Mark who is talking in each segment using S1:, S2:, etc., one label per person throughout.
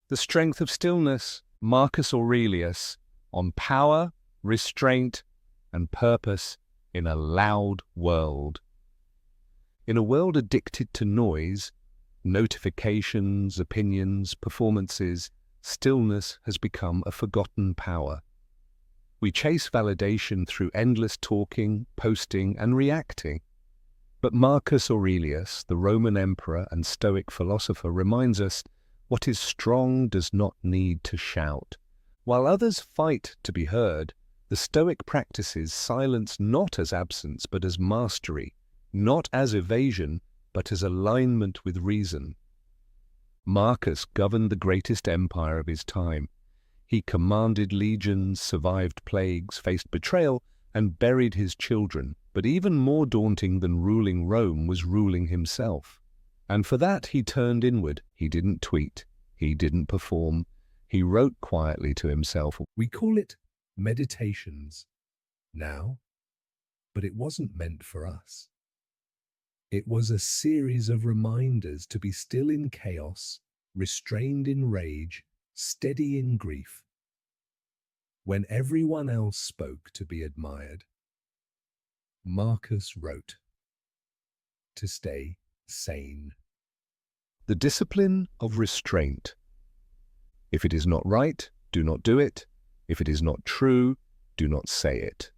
S1: The Strength of Stillness, Marcus Aurelius, on power, restraint, and purpose in a loud world. In a world addicted to noise, notifications, opinions, performances, stillness has become a forgotten power. We chase validation through endless talking, posting, and reacting. But Marcus Aurelius, the Roman emperor and Stoic philosopher, reminds us what is strong does not need to shout. While others fight to be heard, the Stoic practices silence not as absence but as mastery, not as evasion but as alignment with reason. Marcus governed the greatest empire of his time. He commanded legions, survived plagues, faced betrayal, and buried his children. But even more daunting than ruling Rome was ruling himself. And for that he turned inward. He didn't tweet. He didn't perform. He wrote quietly to himself. We call it meditations now, but it wasn't meant for us. It was a series of reminders to be still in chaos, restrained in rage, steady in grief. When everyone else spoke to be admired, Marcus wrote to stay sane. The discipline of restraint. If it is not right, do not do it. If it is not true, do not say it.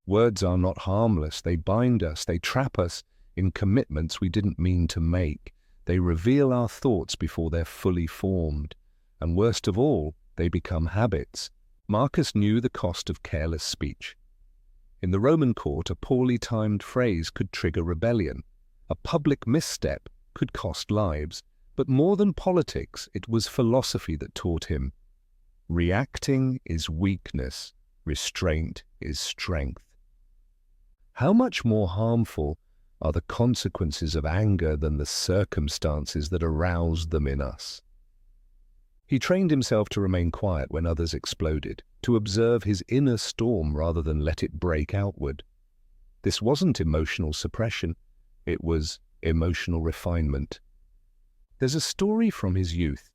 S1: Words are not harmless. They bind us, they trap us in commitments we didn't mean to make. They reveal our thoughts before they're fully formed. And worst of all, they become habits. Marcus knew the cost of careless speech. In the Roman court, a poorly timed phrase could trigger rebellion. A public misstep could cost lives. But more than politics, it was philosophy that taught him. Reacting is weakness. Restraint is strength. How much more harmful are the consequences of anger than the circumstances that aroused them in us? He trained himself to remain quiet when others exploded, to observe his inner storm rather than let it break outward. This wasn't emotional suppression, it was emotional refinement. There's a story from his youth.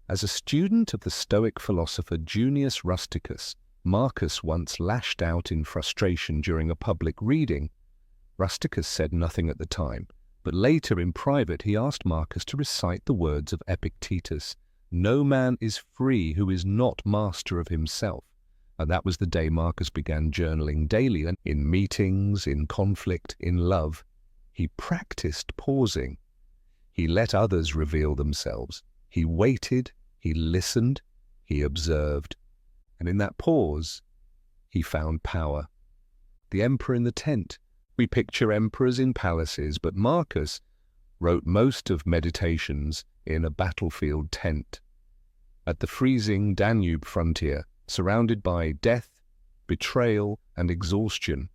S1: As a student of the Stoic philosopher Junius Rusticus, Marcus once lashed out in frustration during a public reading. Rusticus said nothing at the time, but later in private he asked Marcus to recite the words of Epictetus, "No man is free who is not master of himself." And that was the day Marcus began journaling daily, and in meetings, in conflict, in love, he practiced pausing. He let others reveal themselves. He waited, he listened, he observed. And in that pause, he found power. The emperor in the tent. We picture emperors in palaces, but Marcus wrote most of Meditations in a battlefield tent. At the freezing Danube frontier, surrounded by death, betrayal, and exhaustion.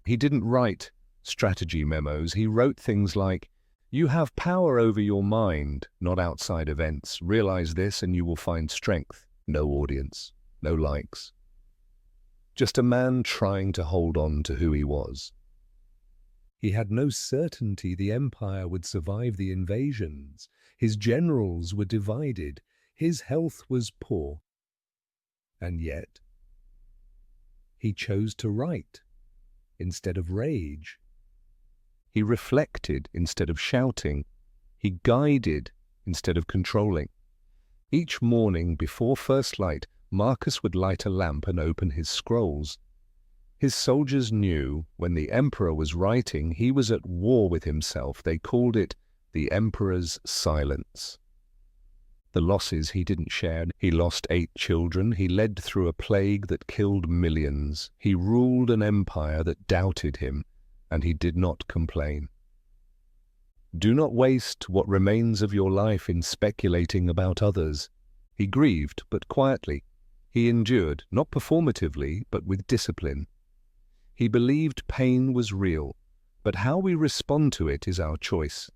S1: He didn't write strategy memos. He wrote things like, "You have power over your mind, not outside events. Realize this and you will find strength." No audience, no likes. Just a man trying to hold on to who he was. He had no certainty the empire would survive the invasions. His generals were divided. His health was poor. And yet, he chose to write instead of rage. He reflected instead of shouting. He guided instead of controlling. Each morning before first light, Marcus would light a lamp and open his scrolls. His soldiers knew when the emperor was writing, he was at war with himself. They called it the emperor's silence. The losses he didn't share. He lost 8 children. He led through a plague that killed millions. He ruled an empire that doubted him, and he did not complain. Do not waste what remains of your life in speculating about others. He grieved, but quietly. He endured, not performatively, but with discipline. He believed pain was real, but how we respond to it is our choice.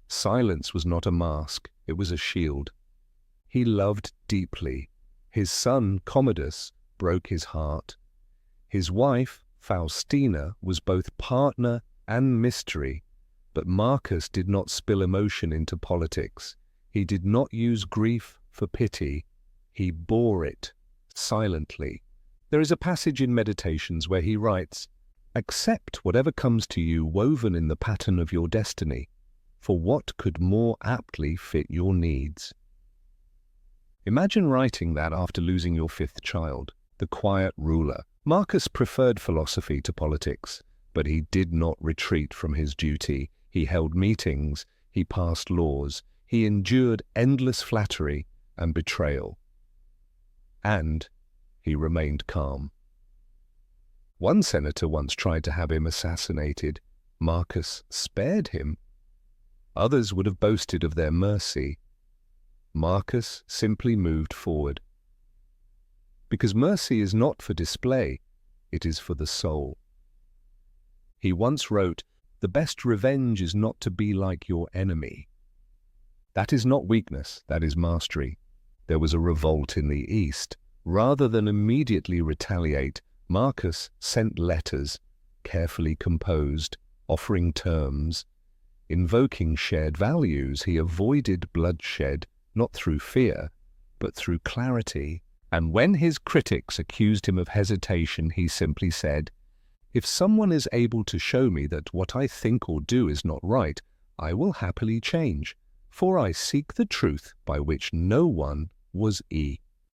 S1: Silence was not a mask, it was a shield. He loved deeply. His son, Commodus, broke his heart. His wife, Faustina, was both partner and mystery, but Marcus did not spill emotion into politics. He did not use grief for pity, he bore it silently. There is a passage in Meditations where he writes, "Accept whatever comes to you woven in the pattern of your destiny, for what could more aptly fit your needs?" Imagine writing that after losing your fifth child, the quiet ruler. Marcus preferred philosophy to politics, but he did not retreat from his duty. He held meetings, he passed laws, he endured endless flattery and betrayal. And he remained calm. One senator once tried to have him assassinated. Marcus spared him. Others would have boasted of their mercy. Marcus simply moved forward. Because mercy is not for display, it is for the soul. He once wrote, "The best revenge is not to be like your enemy." That is not weakness, that is mastery. There was a revolt in the East. Rather than immediately retaliate, Marcus sent letters, carefully composed, offering terms. Invoking shared values, he avoided bloodshed, not through fear, but through clarity. And when his critics accused him of hesitation, he simply said, "If someone is able to show me that what I think or do is not right, I will happily change, for I seek the truth by which no one was